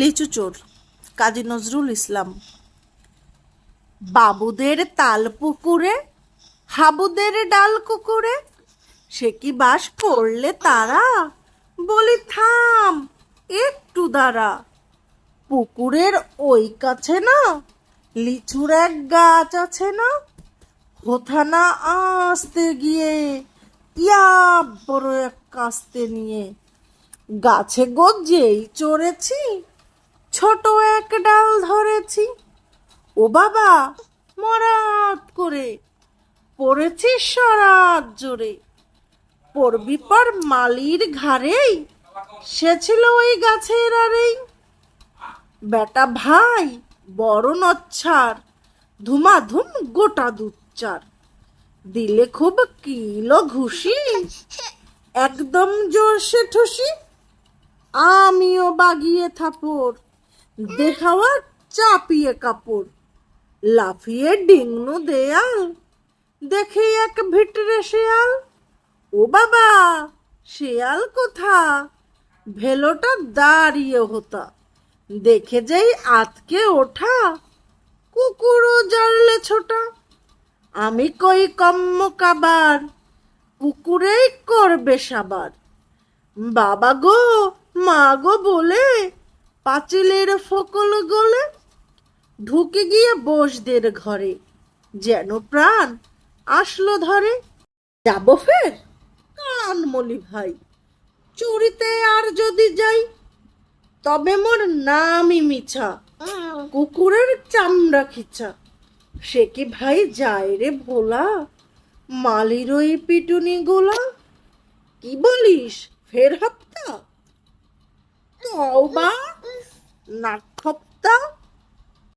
লিচু চোর কাজী নজরুল ইসলাম। বাবুদের তাল পুকুরে, হাবুদের ডাল কুকুরে, সে কি বাস করলে তারা? বলি থাম একটু দাঁড়া। পুকুরের ওই কাছে না লিচুর এক গাছ আছে না, হোথানা আসতে গিয়ে ইয়া বড় এক কাস্তে নিয়ে গাছে গজেই চড়েছি, ছোট এক ডাল ধরেছি। ও বাবা মরাত করে পড়েছি সরাত জোরে। পড়বি পর মালির ঘাড়েই, সে ছিল ওই গাছের আরেই। বেটা ভাই বড় নচ্ছার, ধুমাধুম গোটা দুচ্চার। দিলে খুব কিলো ঘুষি, একদম জোরসে ঠুসি। আমিও বাগিয়ে থাপড়, দেখাওয়া চাপিয়ে কাপড়। লাফিয়ে ডিংনু দেয়াল, দেখে এক ভিটরে শেয়াল। ও বাবা শেয়াল কোথা, ভেলোটা দাঁড়িয়ে হতা। দেখে যেই আতকে ওঠা, কুকুরও জানলে ছোটা। আমি কই কম্ম কাবার, কুকুরেই করবে সাবার। বাবা গো মা গো বলে পাঁচিলের ফোকল গলে ঢুকে গিয়ে বসদের ঘরে, যেন প্রাণ আসলো ধরে। যাব ফের কানমলি ভাই, চুরিতে আর যদি যাই, তবে মোর নামই মিছা, কুকুরের চামড়া খিচা। সে কি ভাই যায় রে ভোলা, মালির ওই পিটুনি গোলা। কি বলিস ফের হপ্তা, তওবা নাক খপ্তা।